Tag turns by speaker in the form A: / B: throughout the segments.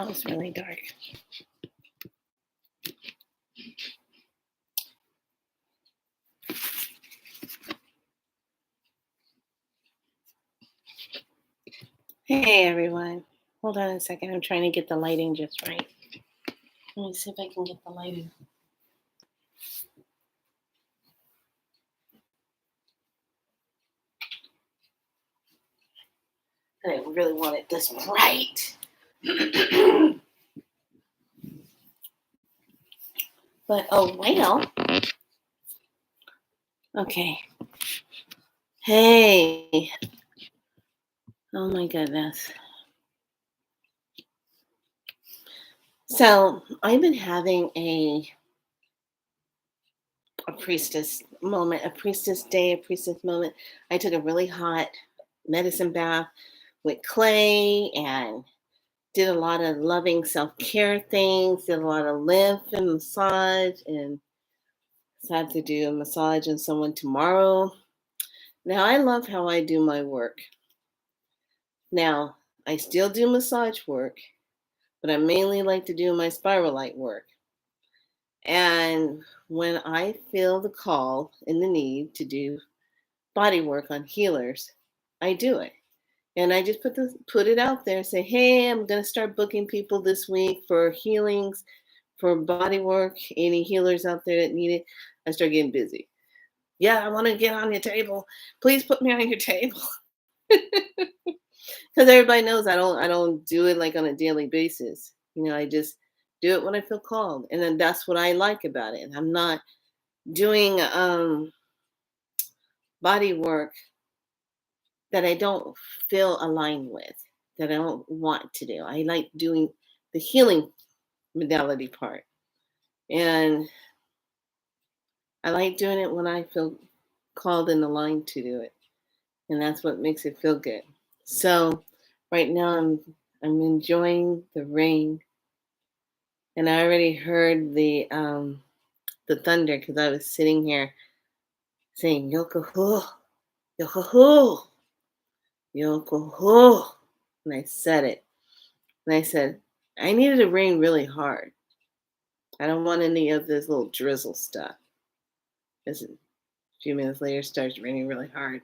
A: Oh, it's really dark. Hey, everyone. Hold on a second. I'm trying to get the lighting just right. Let me see if I can get the lighting. I didn't really want it this bright. But, oh, well. Okay. Hey. Oh, my goodness. So, I've been having a priestess moment, a priestess day, a priestess moment. I took a really hot medicine bath with clay and did a lot of loving self-care things, did a lot of lymph and massage, and so I have to do a massage on someone tomorrow. Now I love how I do my work. Now I still do massage work, but I mainly like to do my spiral light work. And when I feel the call and the need to do body work on healers, I do it. And I just put it out there and say, hey, I'm gonna start booking people this week for healings, for body work. Any healers out there that need it, I start getting busy. Yeah, I want to get on your table. Please put me on your table. Because everybody knows I don't do it like on a daily basis. I just do it when I feel called. And then that's what I like about it. I'm not doing body work that I don't feel aligned with, that I don't want to do. I like doing the healing modality part. And I like doing it when I feel called and aligned to do it. And that's what makes it feel good. So right now I'm enjoying the rain, and I already heard the thunder because I was sitting here saying Yokoho, Yokoho, Yokoho, and I said it. And I said I needed to rain really hard. I don't want any of this little drizzle stuff. Because a few minutes later, it starts raining really hard.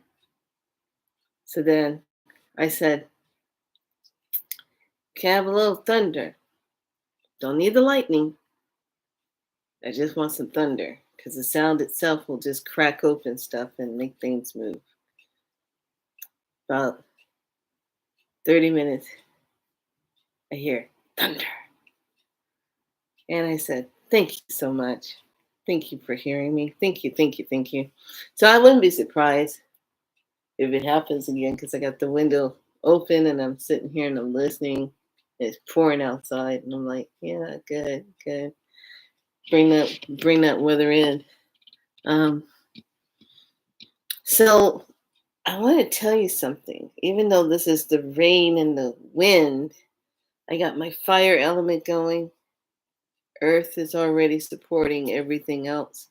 A: So then I said, can I have a little thunder? Don't need the lightning. I just want some thunder because the sound itself will just crack open stuff and make things move. About 30 minutes, I hear thunder. And I said, thank you so much. Thank you for hearing me. Thank you, thank you, thank you. So I wouldn't be surprised if it happens again because I got the window open and I'm sitting here and I'm listening. It's pouring outside and I'm like, yeah, good, good. Bring that weather in. Um, so I want to tell you something. Even though this is the rain and the wind, I got my fire element going. Earth is already supporting everything else.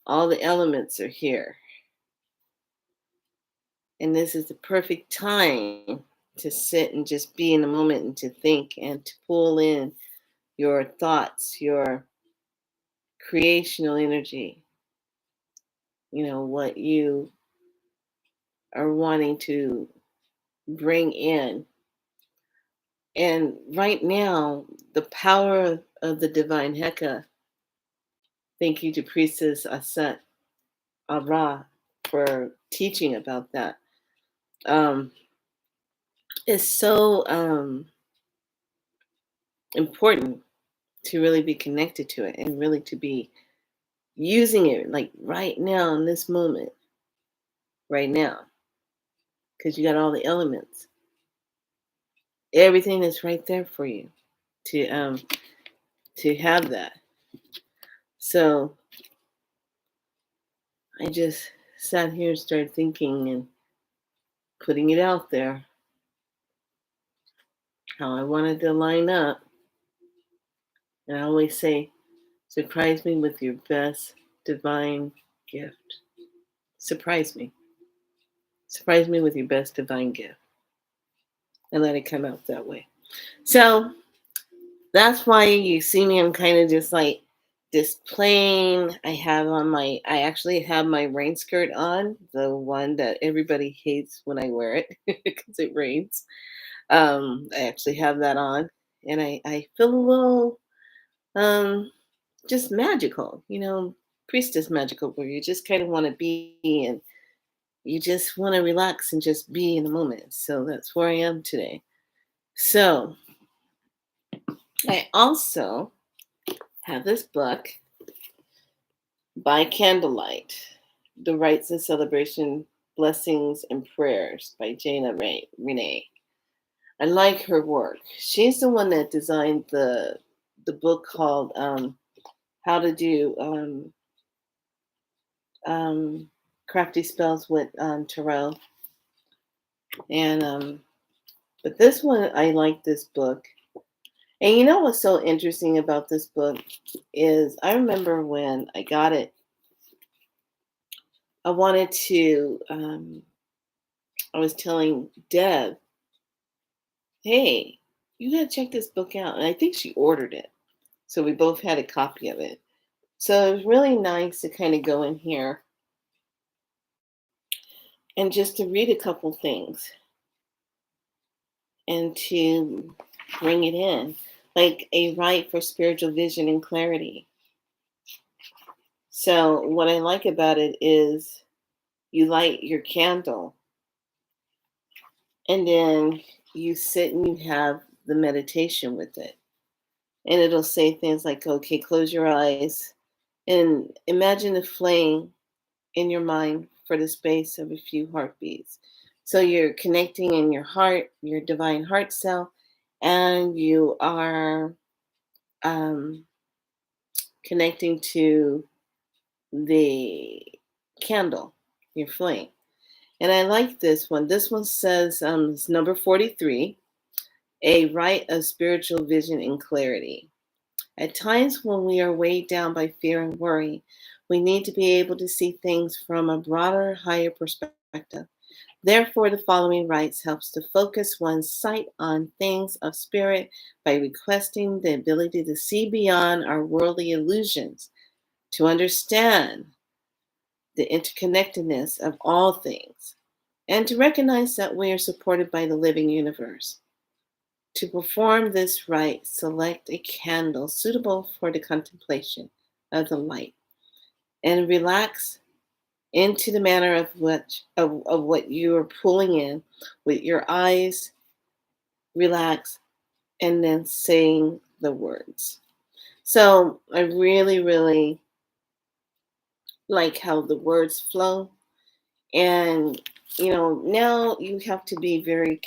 A: All the elements are here. And this is the perfect time to sit and just be in the moment and to think and to pull in your thoughts, your creational energy, what you are wanting to bring in. And right now, the power of the divine Heka, thank you to Priestess Aset Ara for teaching about that, is so important to really be connected to it and really to be using it like right now in this moment, right now, because you got all the elements. Everything is right there for you to have that. So I just sat here and started thinking and putting it out there how I wanted to line up. And I always say, surprise me with your best divine gift. Surprise me. Surprise me with your best divine gift. And let it come out that way. So That's why you see me, I'm kind of just like displaying. I actually have my rain skirt on, the one that everybody hates when I wear it because it rains. I actually have that on, and I feel a little um just magical, priestess magical, where you just kind of want to be, and you just want to relax and just be in the moment. So that's where I am today. So I also have this book, By Candlelight: The Rites and Celebration, Blessings and Prayers by Jana Renee. I like her work. She's the one that designed the book called How to Do um, Crafty Spells with Tarot. And but this one, I like this book. And you know what's so interesting about this book is I remember when I got it, I wanted to. I was telling Deb, "Hey, you gotta check this book out," and I think she ordered it, so we both had a copy of it. So it was really nice to kind of go in here and just to read a couple things and to bring it in, like a right for spiritual vision and clarity. So what I like about it is you light your candle and then you sit and you have the meditation with it. And it'll say things like, okay, close your eyes and imagine a flame in your mind for the space of a few heartbeats. So you're connecting in your heart, your divine heart self, and you are um, connecting to the candle, your flame. And I like this one. This one says, it's number 43, a right of spiritual vision and clarity. At times when we are weighed down by fear and worry, we need to be able to see things from a broader, higher perspective. Therefore, the following rites helps to focus one's sight on things of spirit by requesting the ability to see beyond our worldly illusions, to understand the interconnectedness of all things, and to recognize that we are supported by the living universe. To perform this rite, select a candle suitable for the contemplation of the light and relax into the manner of what you are pulling in with your eyes relax and then saying the words. So I really, really like how the words flow. And, now you have to be very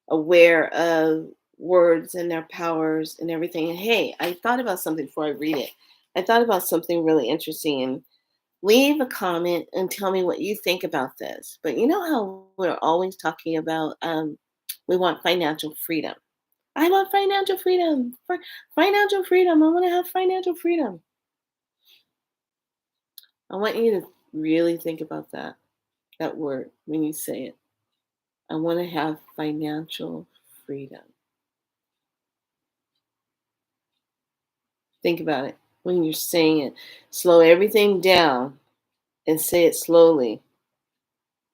A: aware of words and their powers and everything. And hey, I thought about something before I read it. I thought about something really interesting, and leave a comment and tell me what you think about this. But you know how we're always talking about we want financial freedom. I want financial freedom. Financial freedom. I want to have financial freedom. I want you to really think about that word when you say it. I want to have financial freedom. Think about it when you're saying it. Slow everything down and say it slowly.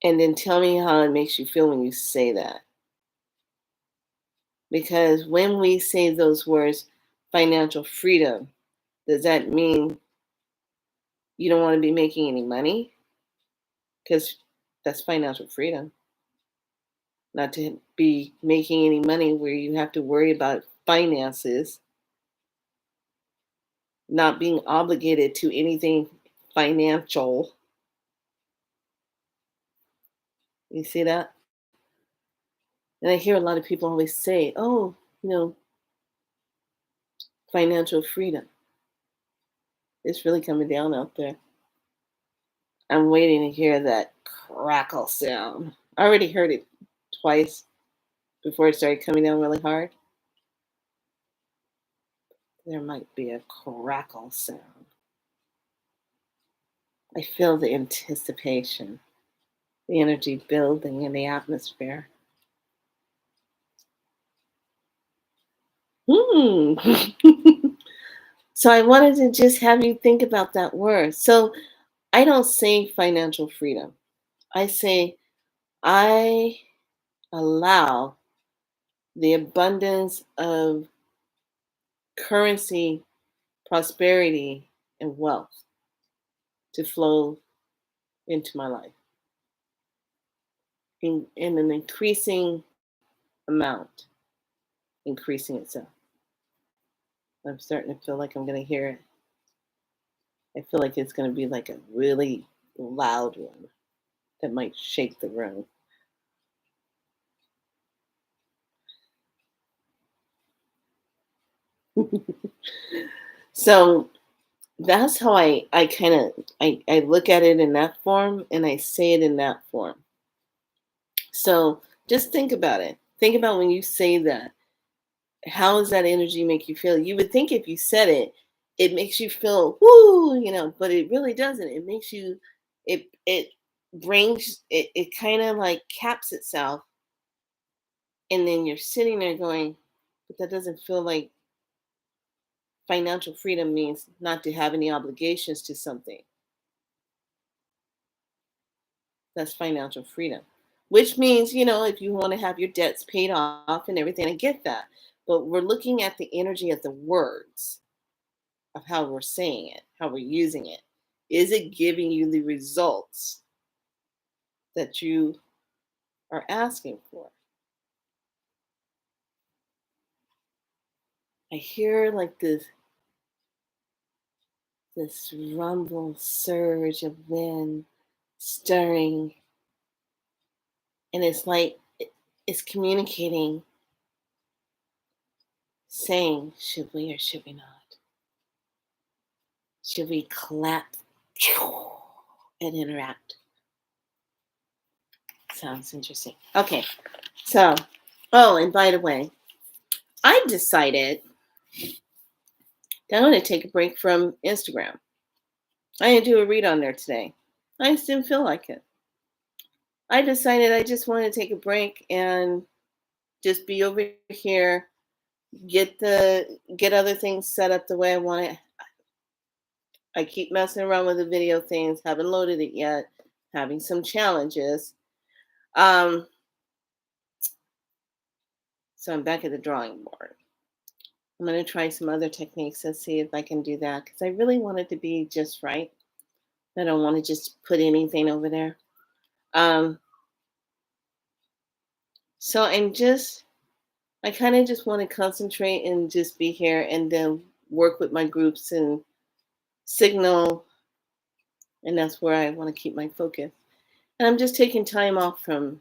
A: And then tell me how it makes you feel when you say that. Because when we say those words, financial freedom, does that mean you don't want to be making any money? Because that's financial freedom. Not to be making any money where you have to worry about finances, not being obligated to anything financial. You see that? And I hear a lot of people always say, oh, you know, financial freedom. It's really coming down out there. I'm waiting to hear that crackle sound. I already heard it twice before it started coming down really hard. There might be a crackle sound. I feel the anticipation, the energy building in the atmosphere. Hmm. So I wanted to just have you think about that word. So I don't say financial freedom. I say I allow the abundance of currency, prosperity, and wealth to flow into my life in an increasing amount, increasing itself. I'm starting to feel like I'm going to hear it. I feel like it's going to be like a really loud one that might shake the room. So that's how I kind of I look at it in that form and I say it in that form. So just think about it. Think about when you say that. How does that energy make you feel? You would think if you said it, it makes you feel whoo, but it really doesn't. It makes you it brings it kind of like caps itself, and then you're sitting there going, but that doesn't feel like financial freedom means not to have any obligations to something. That's financial freedom. Which means, if you want to have your debts paid off and everything, I get that. But we're looking at the energy of the words of how we're saying it, how we're using it. Is it giving you the results that you are asking for? I hear like this rumble surge of wind stirring, and it's like it's communicating, saying, should we or should we not? Should we clap and interact? Sounds interesting. Okay, so, oh, and by the way, I decided that I'm going to take a break from Instagram. I didn't do a read on there today. I just didn't feel like it. I decided I just wanted to take a break and just be over here, get other things set up the way I want it. I keep messing around with the video things, haven't loaded it yet, having some challenges. Um, so I'm back at the drawing board. I'm going to try some other techniques and see if I can do that because I really want it to be just right. I don't want to just put anything over there. Um, so I kind of just want to concentrate and just be here and then work with my groups and signal. And that's where I want to keep my focus. And I'm just taking time off from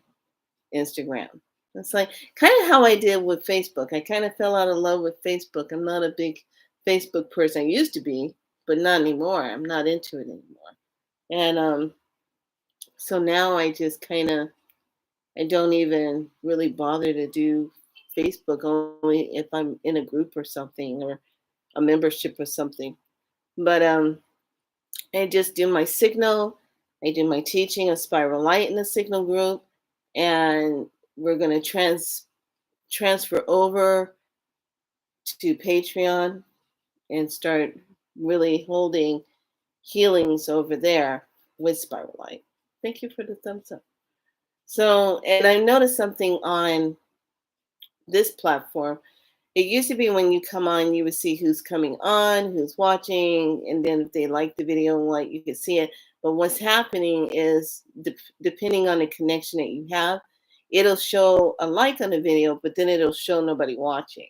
A: Instagram. It's like kind of how I did with Facebook. I kind of fell out of love with Facebook. I'm not a big Facebook person. I used to be, but not anymore. I'm not into it anymore. And so now I just I don't even really bother to do Facebook only if I'm in a group or something or a membership or something. But I just do my signal. I do my teaching of spiral light in the signal group, and we're going to transfer over to Patreon and start really holding healings over there with spiral light. Thank you for the thumbs up. So, and I noticed something on this platform. It used to be when you come on, you would see who's coming on, who's watching, and then if they like the video and what you could see it. But what's happening is, depending on the connection that you have, it'll show a like on the video, but then it'll show nobody watching.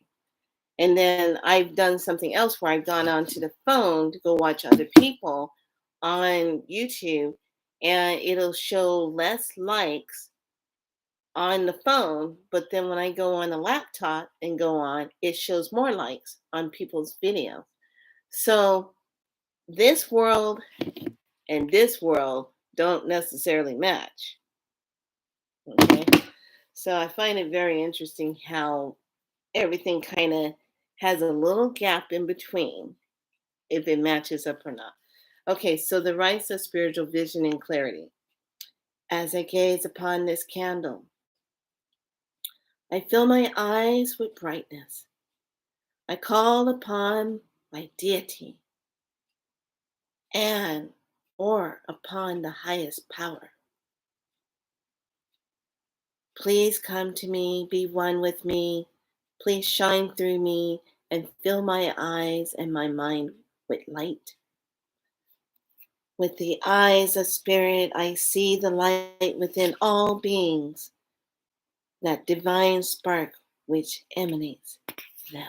A: And then I've done something else where I've gone onto the phone to go watch other people on YouTube, and it'll show less likes on the phone, but then when I go on the laptop and go on, it shows more likes on people's videos. So this world and this world don't necessarily match. Okay. So I find it very interesting how everything kind of has a little gap in between if it matches up or not. Okay, so the rights of spiritual vision and clarity. As I gaze upon this candle, I fill my eyes with brightness. I call upon my deity and or upon the highest power. Please come to me, be one with me. Please shine through me and fill my eyes and my mind with light. With the eyes of spirit, I see the light within all beings, that divine spark which emanates them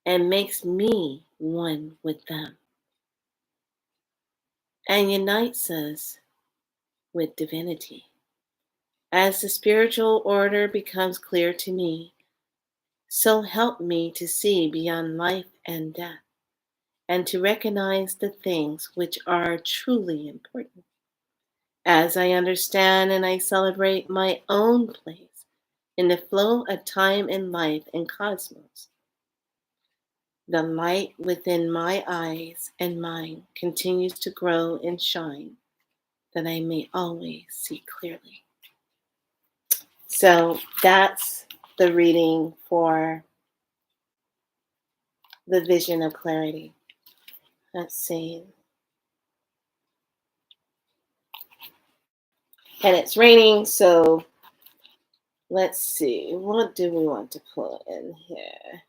A: and makes me one with them and unites us with divinity. As the spiritual order becomes clear to me, so help me to see beyond life and death and to recognize the things which are truly important. As I understand and I celebrate my own place in the flow of time and life and cosmos, the light within my eyes and mind continues to grow and shine that I may always see clearly. So that's the reading for the vision of clarity. Let's see. And it's raining, so let's see. What do we want to put in here?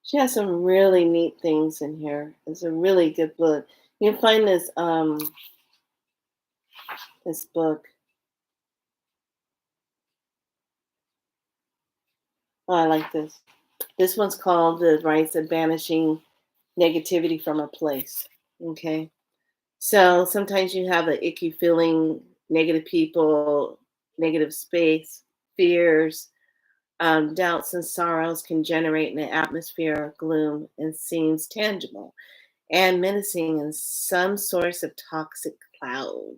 A: She has some really neat things in here. It's a really good book. You can find this book. Oh, I like this. This one's called The Rites of Banishing Negativity from a Place. Okay. So sometimes you have an icky feeling, negative people, negative space, fears, doubts and sorrows can generate an atmosphere of gloom and seems tangible and menacing in some source of toxic cloud.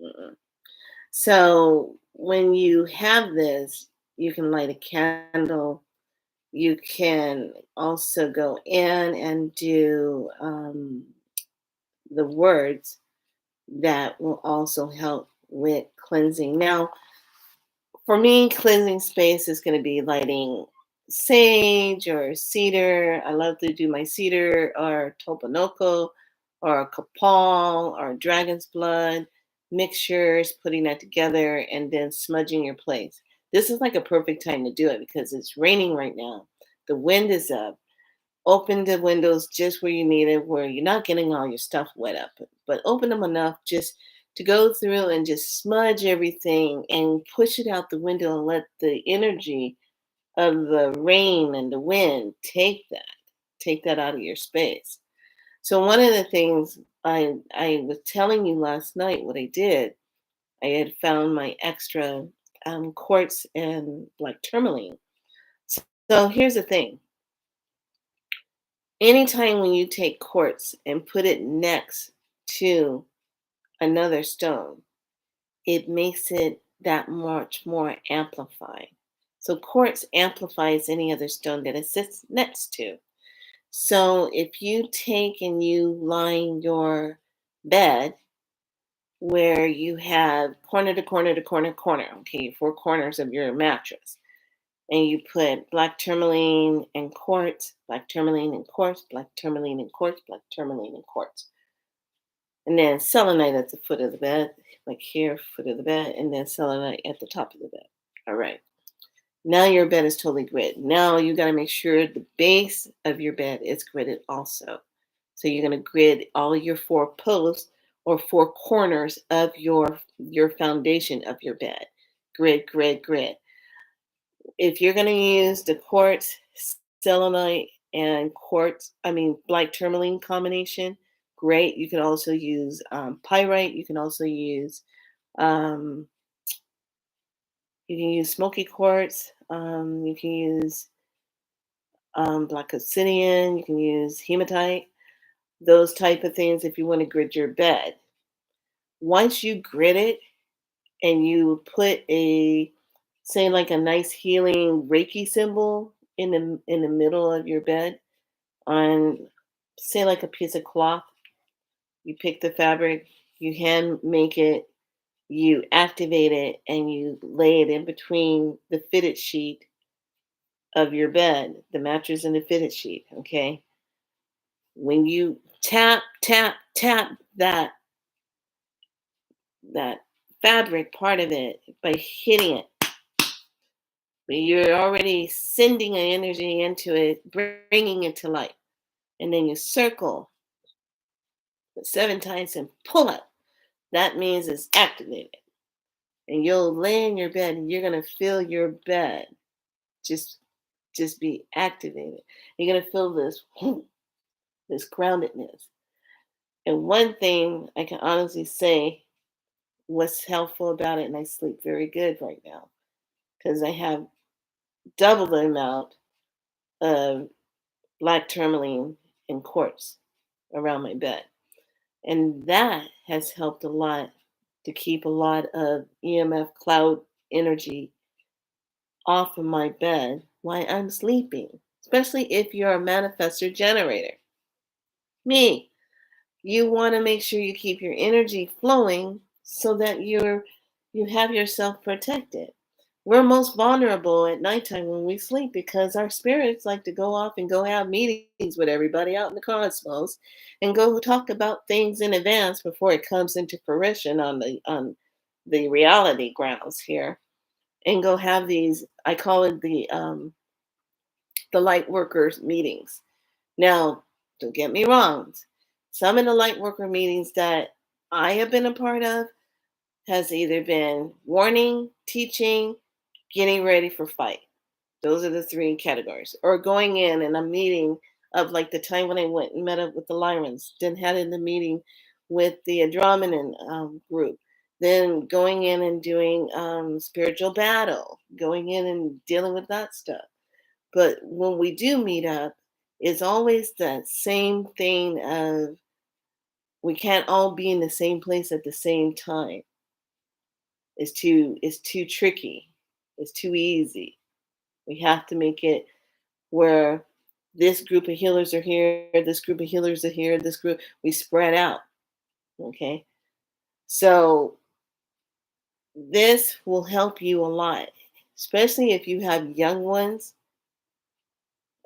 A: Mm. So when you have this, you can light a candle. You can also go in and do the words that will also help with cleansing. Now, for me, cleansing space is going to be lighting sage or cedar. I love to do my cedar or toponoko or kapal or dragon's blood mixtures, putting that together and then smudging your place. This is like a perfect time to do it because it's raining right now. The wind is up. Open the windows just where you need it, where you're not getting all your stuff wet up, but open them enough just to go through and just smudge everything and push it out the window and let the energy of the rain and the wind take that out of your space. So one of the things I was telling you last night, what I did, I had found my extra quartz and like tourmaline. So here's the thing. Anytime when you take quartz and put it next to another stone, it makes it that much more amplified. So quartz amplifies any other stone that it sits next to. So if you take and you line your bed where you have corner to corner to corner corner, okay, four corners of your mattress, and you put black tourmaline and quartz, black tourmaline and quartz, black tourmaline and quartz, black tourmaline and quartz. And then selenite at the foot of the bed, like here, foot of the bed, and then selenite at the top of the bed. All right. Now your bed is totally grid. Now you got to make sure the base of your bed is gridded also. So you're going to grid all your four posts or four corners of your foundation of your bed. Grid, grid, grid. If you're going to use the quartz, selenite, and black tourmaline combination, great. You can also use pyrite. Um, you can use smoky quartz. You can use black obsidian. You can use hematite. Those type of things if you want to grid your bed. Once you grid it and you put say like a nice healing Reiki symbol in the middle of your bed on say like a piece of cloth. You pick the fabric, you hand make it, you activate it, and you lay it in between the fitted sheet of your bed, the mattress and the fitted sheet. Okay. When you tap, tap, tap that fabric part of it by hitting it, you're already sending an energy into it, bringing it to life. And then you circle 7 times and pull up. That means it's activated. And you'll lay in your bed and you're gonna feel your bed just just be activated. You're gonna feel this this groundedness. And one thing I can honestly say what's helpful about it, and I sleep very good right now because I have double the amount of black tourmaline and quartz around my bed. And that has helped a lot to keep a lot of EMF cloud energy off of my bed while I'm sleeping, especially if you're a manifestor generator. Me, you want to make sure you keep your energy flowing so that you have yourself protected. We're most vulnerable at nighttime when we sleep because our spirits like to go off and go have meetings with everybody out in the cosmos and go talk about things in advance before it comes into fruition on the reality grounds here, and go have these, I call it the light workers meetings. Now, don't get me wrong. Some of the light worker meetings that I have been a part of has either been warning, teaching, getting ready for fight. Those are the three categories. Or going in and a meeting of like the time when I went and met up with the Lyrans, then had in the meeting with the Andromedan group, then going in and doing spiritual battle, going in and dealing with that stuff. But when we do meet up, it's always that same thing of we can't all be in the same place at the same time. It's too tricky. It's too easy. We have to make it where this group of healers are here, this group of healers are here, this group we spread out. Okay. So this will help you a lot, especially if you have young ones.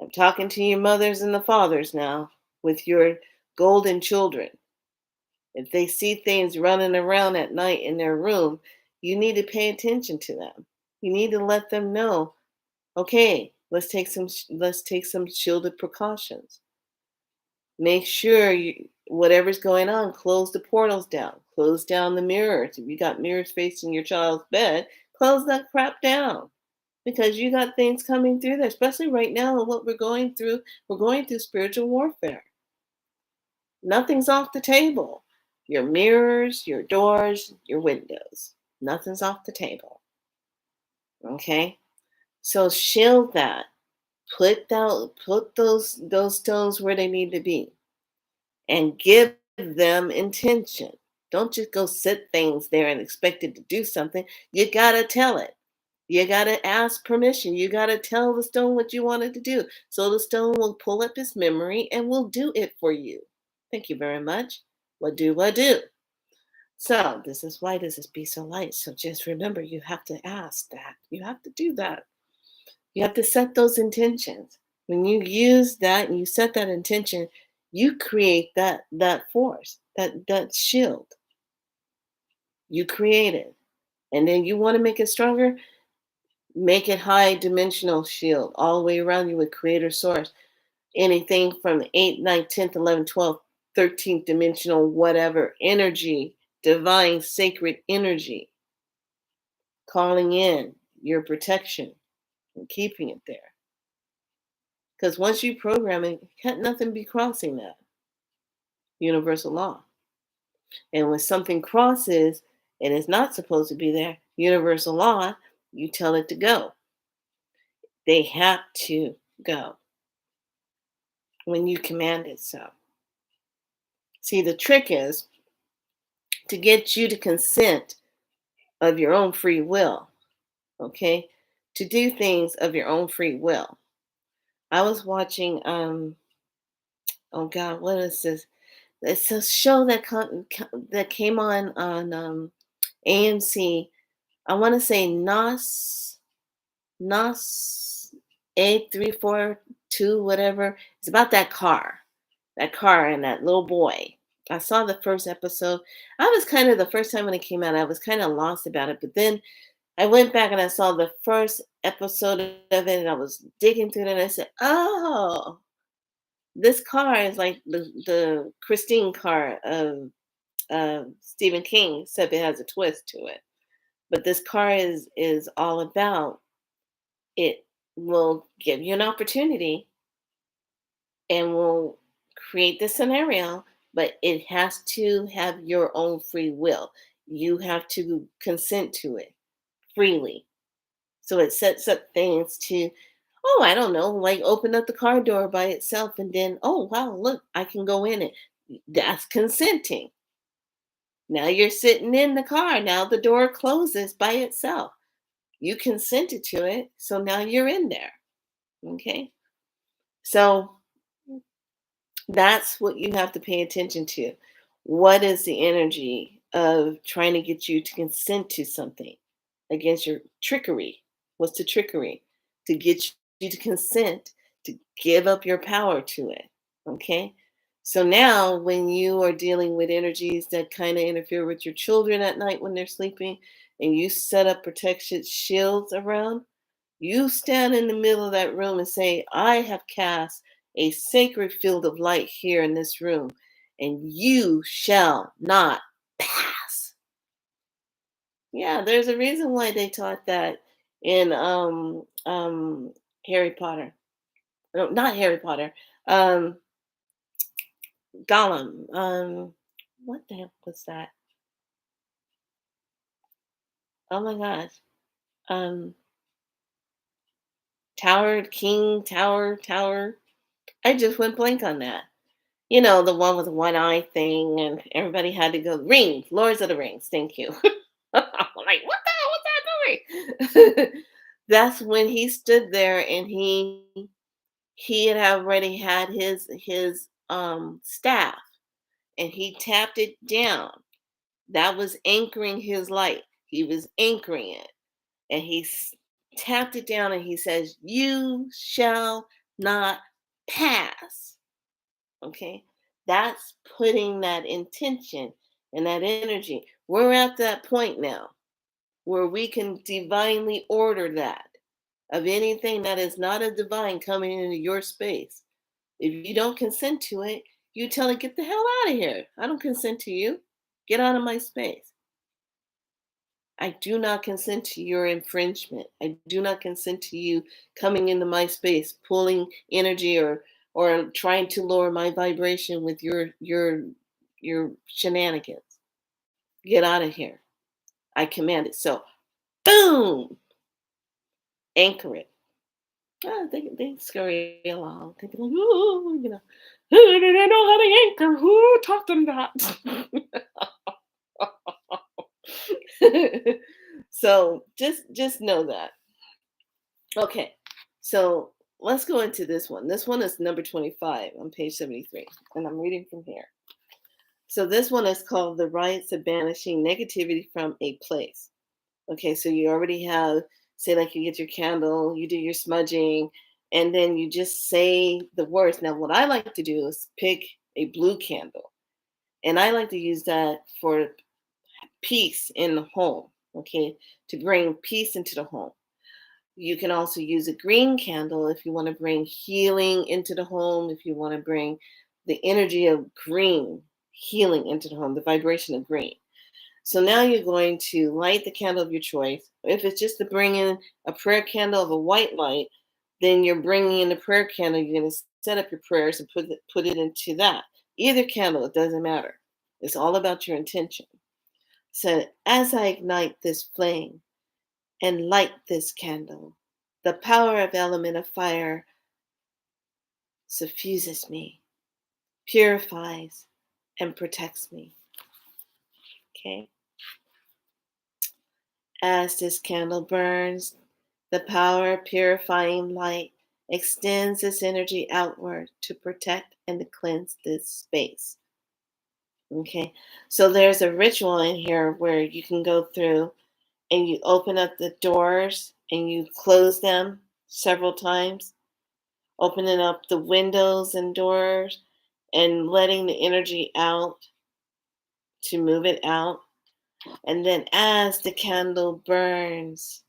A: I'm talking to your mothers and the fathers now with your golden children. If they see things running around at night in their room, you need to pay attention to them. You need to let them know, okay, let's take some shielded precautions. Make sure whatever's going on, close the portals down, close down the mirrors. If you got mirrors facing your child's bed, close that crap down because you got things coming through there, especially right now and what we're going through. We're going through spiritual warfare. Nothing's off the table. Your mirrors, your doors, your windows. Nothing's off the table. Okay? So shield that. Put those stones where they need to be and give them intention. Don't just go sit things there and expect it to do something. You gotta tell it. You gotta ask permission. You gotta tell the stone what you want it to do. So the stone will pull up its memory and will do it for you. Thank you very much. What do I do? So this is why this is Be So Light. So just remember you have to ask that. You have to do that. You have to set those intentions. When you use that and you set that intention, you create that force, that shield. You create it. And then you want to make it stronger, make it high dimensional shield all the way around you with creator source. Anything from the 8th, 9th, 10th, 11th, 12th, 13th dimensional, whatever energy, divine sacred energy, calling in your protection and keeping it there. Because once you program it, can't nothing be crossing that universal law. And when something crosses and is not supposed to be there, universal law, you tell it to go. They have to go when you command it so. See, the trick is to get you to consent of your own free will, okay? To do things of your own free will. I was watching Oh God, what is this? It's a show that that came on AMC. I want to say Nos 8342, whatever. It's about that car and that little boy. I saw the first episode. I was kind of the first time when it came out, I was kind of lost about it. But then I went back and I saw the first episode of it and I was digging through it and I said, oh, this car is like the Christine car of Stephen King, except it has a twist to it. But this car is all about it will give you an opportunity and will create the scenario, but it has to have your own free will. You have to consent to it freely. So it sets up things to, oh, I don't know, like open up the car door by itself and then, oh, wow, look, I can go in it. That's consenting. Now you're sitting in the car. Now the door closes by itself. You consented to it. So now you're in there. Okay. So that's what you have to pay attention to. What is the energy of trying to get you to consent to something against your trickery? What's the trickery? To get you to consent to give up your power to it. Okay. So now, when you are dealing with energies that kind of interfere with your children at night when they're sleeping, and you set up protection shields around, you stand in the middle of that room and say, I have cast a sacred field of light here in this room, and you shall not pass. Yeah, there's a reason why they taught that in Harry Potter. No, not Harry Potter. Um Gollum. What the heck was that? Oh my gosh. Um Tower. I just went blank on that. You know, the one with the one eye thing, and everybody had to go. Rings, Lords of the Rings. Thank you. I'm like, what the hell was that doing? That's when he stood there and he had already had his staff and he tapped it down. That was anchoring his light. He was anchoring it. And tapped it down and he says, you shall not pass. Okay. That's putting that intention and that energy. We're at that point now where we can divinely order that of anything that is not a divine coming into your space. If you don't consent to it, you tell it, get the hell out of here. I don't consent to you. Get out of my space. I do not consent to your infringement. I do not consent to you coming into my space, pulling energy or trying to lower my vibration with your shenanigans. Get out of here. I command it. So, boom, anchor it. They scurry along. They be like, oh, you know, "Oh, did I know how to anchor? Who taught them that?" So just know that. Okay, so let's go into this one. This one is number 25 on page 73, and I'm reading from here. So this one is called The Rites of Banishing Negativity from a Place. Okay, so you already have, say, like you get your candle, you do your smudging, and then you just say the words. Now, what I like to do is pick a blue candle, and I like to use that for peace in the home, okay, to bring peace into the home. You can also use a green candle if you want to bring healing into the home, if you want to bring the energy of green healing into the home, the vibration of green. So now you're going to light the candle of your choice. If it's just to bring in a prayer candle of a white light, then you're bringing in the prayer candle. You're going to set up your prayers and put it into that. Either candle, it doesn't matter. It's all about your intention. So as I ignite this flame and light this candle, the power of element of fire suffuses me, purifies, and protects me. Okay. As this candle burns, the power of purifying light extends this energy outward to protect and to cleanse this space. Okay, so there's a ritual in here where you can go through and you open up the doors and you close them several times, opening up the windows and doors and letting the energy out to move it out. And then as the candle burns,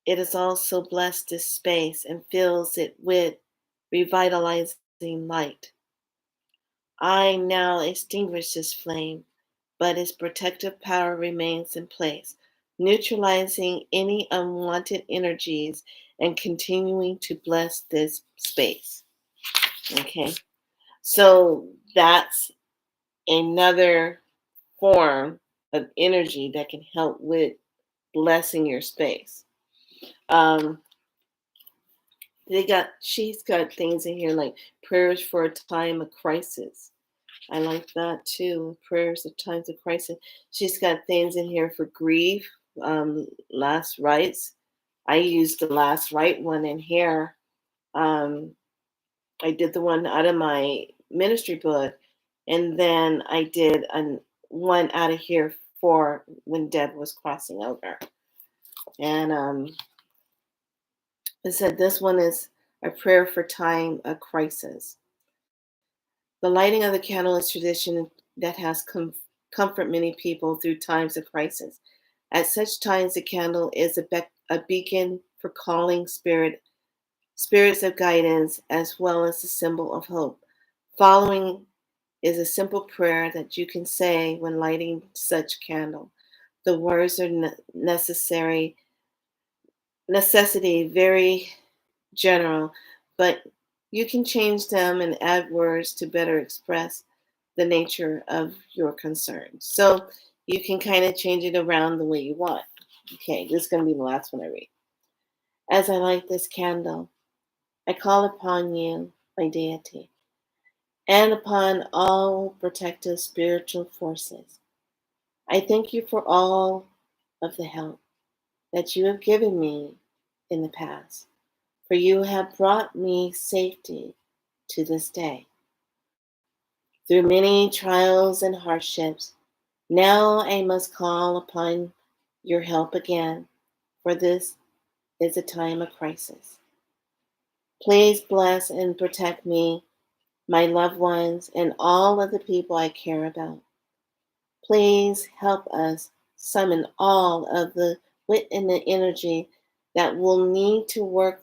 A: it is also blessed this space and fills it with revitalizing light. I now extinguish this flame, but its protective power remains in place, neutralizing any unwanted energies and continuing to bless this space. Okay, so that's another form of energy that can help with blessing your space. Um, she's got things in here like prayers for a time of crisis. I like that too. Prayers of times of crisis. She's got things in here for grief, last rites. I used the last rite one in here. Um, I did the one out of my ministry book, and then I did one out of here for when Deb was crossing over. And it said this one is a prayer for time of crisis. The lighting of the candle is tradition that has comfort many people through times of crisis. At such times, the candle is a beacon for calling spirits of guidance, as well as a symbol of hope. Following is a simple prayer that you can say when lighting such candle. The words are necessity, very general, but you can change them and add words to better express the nature of your concerns. So you can kind of change it around the way you want. Okay, this is going to be the last one I read. As I light this candle, I call upon you, my deity, and upon all protective spiritual forces. I thank you for all of the help that you have given me in the past, for you have brought me safety to this day. Through many trials and hardships, now I must call upon your help again, for this is a time of crisis. Please bless and protect me, my loved ones, and all of the people I care about. Please help us summon all of the wit and the energy that will need to work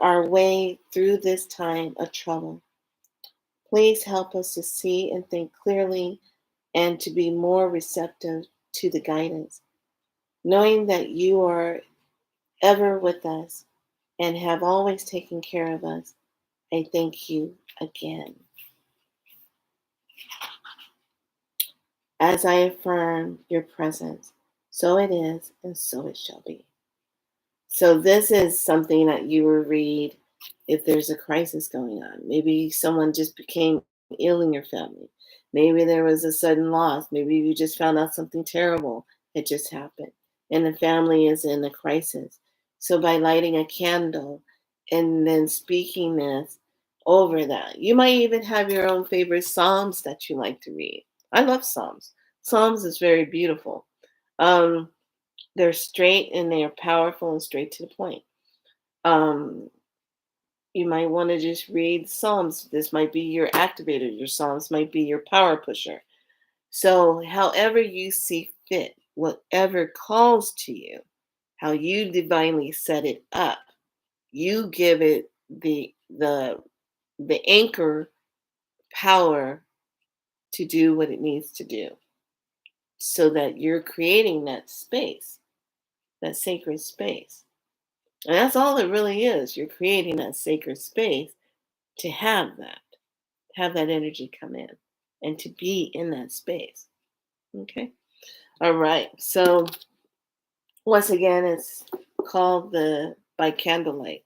A: our way through this time of trouble. Please help us to see and think clearly and to be more receptive to the guidance, knowing that you are ever with us and have always taken care of us. I thank you again. As I affirm your presence, so it is and so it shall be. So this is something that you will read if there's a crisis going on. Maybe someone just became ill in your family. Maybe there was a sudden loss. Maybe you just found out something terrible had just happened and the family is in a crisis. So by lighting a candle and then speaking this over that, you might even have your own favorite Psalms that you like to read. I love Psalms. Psalms is very beautiful. Um, they're straight and they are powerful and straight to the point. Um, you might want to just read Psalms. This might be your activator. Your Psalms might be your power pusher. So, however you see fit, whatever calls to you, how you divinely set it up, you give it the anchor power to do what it needs to do, so that you're creating that space, that sacred space. And that's all it really is. You're creating that sacred space to have that energy come in and to be in that space. Okay. All right. So once again, it's called the By Candlelight.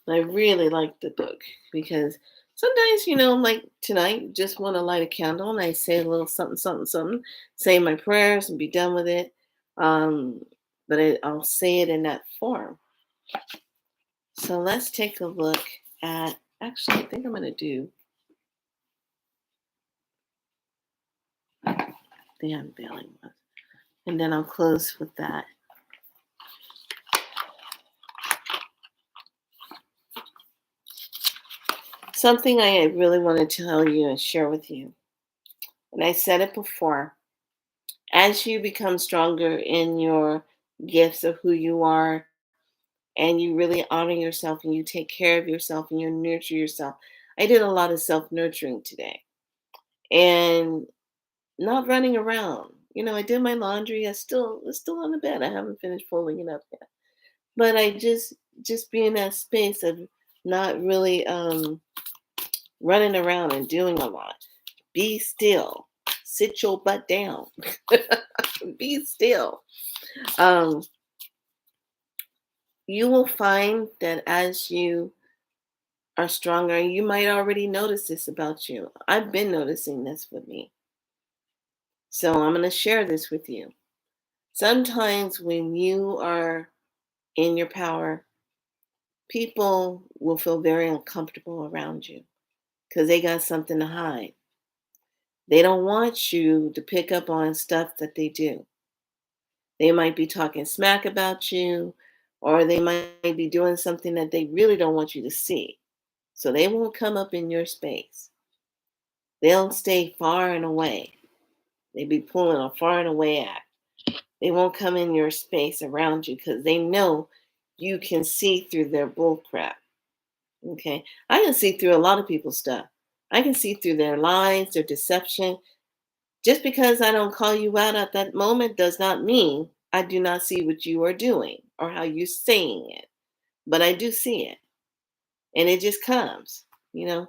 A: And I really like the book because sometimes, like tonight, just want to light a candle and I say a little something, something, something, say my prayers and be done with it. Um, but I'll say it in that form. So let's take a look at, actually, I think I'm going to do the unveiling one. And then I'll close with that. Something I really want to tell you and share with you. And I said it before. As you become stronger in your gifts of who you are, and you really honor yourself and you take care of yourself and you nurture yourself. I did a lot of self nurturing today and not running around. I did my laundry. It's still on the bed. I haven't finished folding it up yet. But I just be in that space of not really running around and doing a lot. Be still. Sit your butt down. Be still. Um, you will find that as you are stronger, you might already notice this about you. I've been noticing this with me. So I'm going to share this with you. Sometimes when you are in your power, people will feel very uncomfortable around you because they got something to hide. They don't want you to pick up on stuff that they do. They might be talking smack about you, or they might be doing something that they really don't want you to see. So they won't come up in your space. They'll stay far and away. They be pulling a far and away act. They won't come in your space around you because they know you can see through their bull crap. Okay. I can see through a lot of people's stuff. I can see through their lies, their deception. Just because I don't call you out at that moment does not mean I do not see what you are doing or how you're saying it. But I do see it. And it just comes, you know.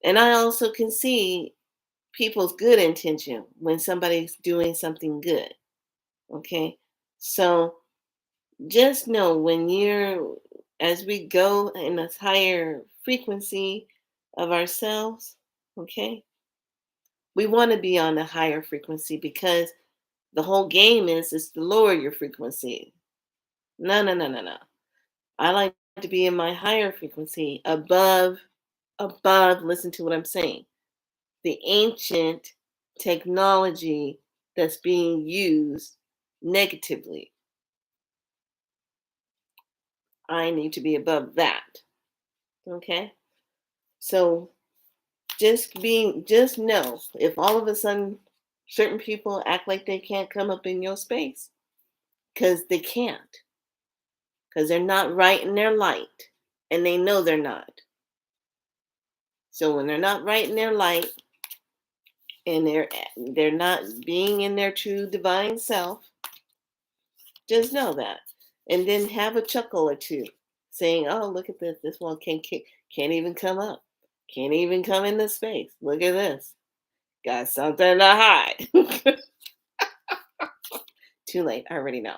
A: And I also can see people's good intention when somebody's doing something good. Okay. So just know when as we go in a higher frequency of ourselves, okay, we want to be on a higher frequency because the whole game is to lower your frequency. No, no, no, no, no. I like to be in my higher frequency above, listen to what I'm saying. The ancient technology that's being used negatively. I need to be above that. Okay? So just know if all of a sudden certain people act like they can't come up in your space, because they can't, because they're not right in their light and they know they're not. So when they're not right in their light and they're not being in their true divine self, just know that. And then have a chuckle or two saying, oh, look at this. This one can't even come up. Can't even come in this space. Look at this. Got something to hide. Too late. I already know.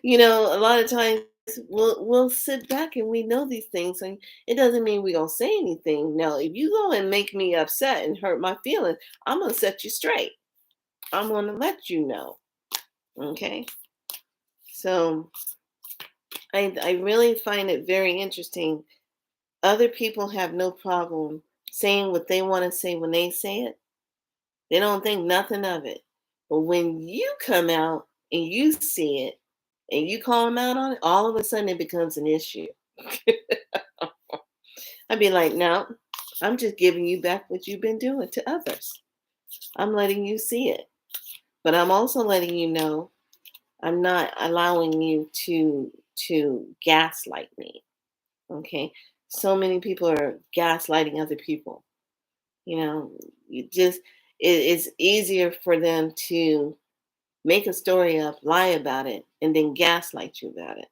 A: A lot of times we'll sit back and we know these things, and it doesn't mean we don't say anything. Now, if you go and make me upset and hurt my feelings, I'm gonna set you straight. I'm gonna let you know. Okay. So I really find it very interesting. Other people have no problem saying what they want to say when they say it. They don't think nothing of it. But when you come out and you see it and you call them out on it, all of a sudden it becomes an issue. I'd be like, no, I'm just giving you back what you've been doing to others. I'm letting you see it. But I'm also letting you know I'm not allowing you to gaslight me. Okay. So many people are gaslighting other people. You just it's easier for them to make a story up, lie about it, and then gaslight you about it.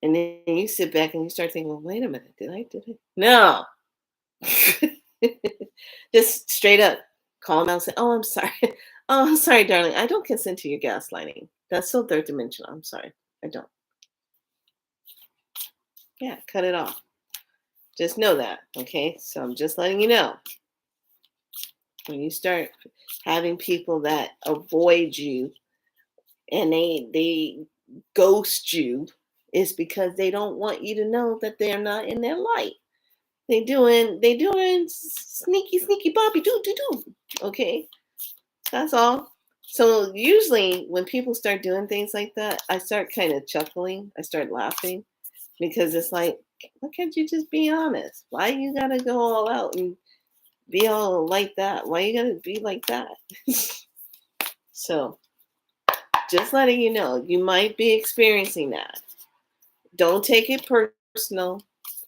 A: And then you sit back and you start thinking, well, wait a minute, did I? No. Just straight up call them out and say, oh, I'm sorry. Oh, I'm sorry, darling. I don't consent to your gaslighting. That's so third dimensional. I'm sorry. I don't. Yeah, cut it off. Just know that. Okay. So I'm just letting you know. When you start having people that avoid you and ghost you is because they don't want you to know that they're not in their light. They doing sneaky sneaky Bobby do. Okay, that's all. So usually when people start doing things like that, I start kind of chuckling. I start laughing because it's like, why can't you just be honest? Why you gotta go all out and be all like that? Why you gotta be like that? So just letting you know, you might be experiencing that. Don't take it personal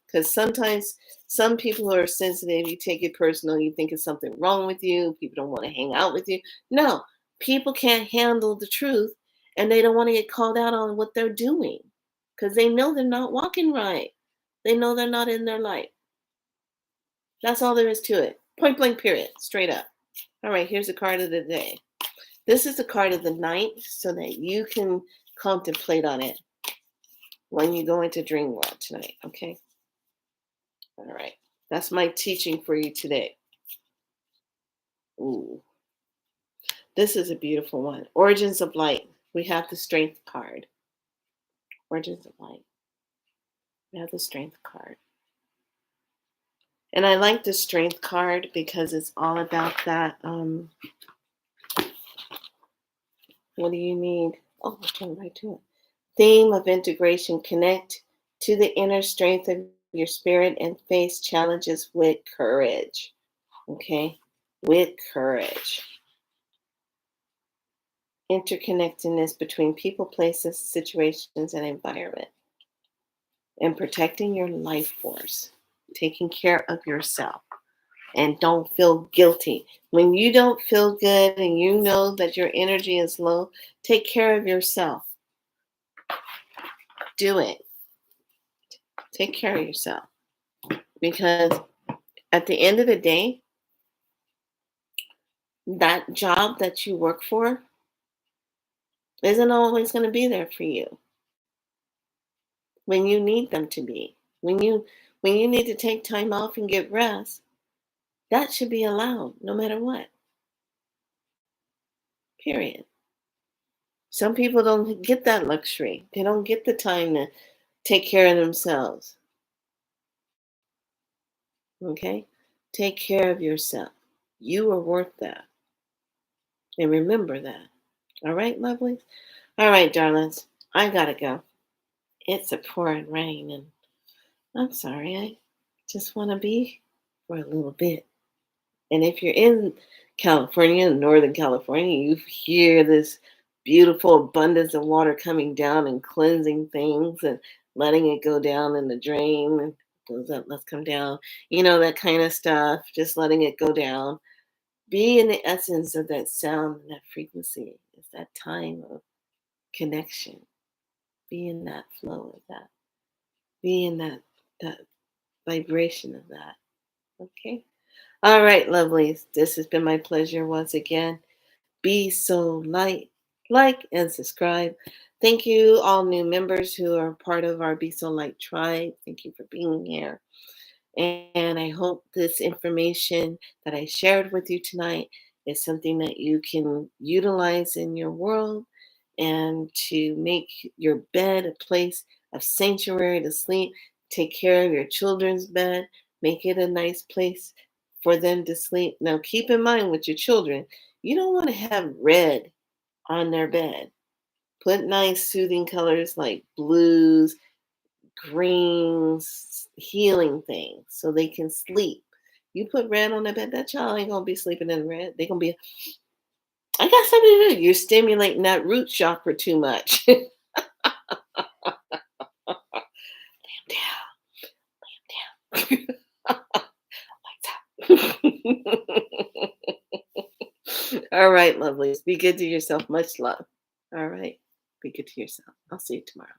A: because sometimes some people who are sensitive, you take it personal, you think it's something wrong with you, people don't want to hang out with you. No, people can't handle the truth and they don't want to get called out on what they're doing because they know they're not walking right. They know they're not in their light. That's all there is to it. Point blank, period. Straight up. All right, here's the card of the day. This is the card of the night so that you can contemplate on it when you go into dream world tonight. Okay. All right. That's my teaching for you today. Ooh, this is a beautiful one. Origins of Light. We have the Strength card. Origins of Light. We have the Strength card. And I like the Strength card because it's all about that. What do you need? Oh, I'll turn right to it. Theme of integration. Connect to the inner strength of your spirit and face challenges with courage. Okay? With courage. Interconnectedness between people, places, situations, and environment. And protecting your life force. Taking care of yourself. And don't feel guilty. When you don't feel good and you know that your energy is low, take care of yourself. Do it. Take care of yourself. Because at the end of the day, that job that you work for isn't always going to be there for you when you need them to be. When you need to take time off and get rest, that should be allowed no matter what. Period. Some people don't get that luxury. They don't get the time to take care of themselves. Okay? Take care of yourself. You are worth that. And remember that. All right, lovelies? All right, darlings. I gotta go. It's a pouring rain, and I'm sorry. I just want to be for a little bit. And if you're in California, Northern California, you hear this beautiful abundance of water coming down and cleansing things and letting it go down in the drain and goes up, let's come down. You know, that kind of stuff, just letting it go down. Be in the essence of that sound and that frequency. It's that time of connection. Be in that flow of that. Be in that vibration of that. Okay. All right, lovelies. This has been my pleasure once again. Be so light, like, and subscribe. Thank you, all new members who are part of our Be So Light tribe. Thank you for being here. And I hope this information that I shared with you tonight is something that you can utilize in your world and to make your bed a place of sanctuary to sleep. Take care of your children's bed, make it a nice place for them to sleep. Now, keep in mind with your children, you don't want to have red on their bed. Put nice, soothing colors like blues, greens, healing things so they can sleep. You put red on their bed, that child ain't gonna be sleeping in red. They're gonna be, I got something to do. You're stimulating that root chakra too much. Lay 'em down. Lay 'em down. All right, lovelies. Be good to yourself. Much love. All right. Be good to yourself. I'll see you tomorrow.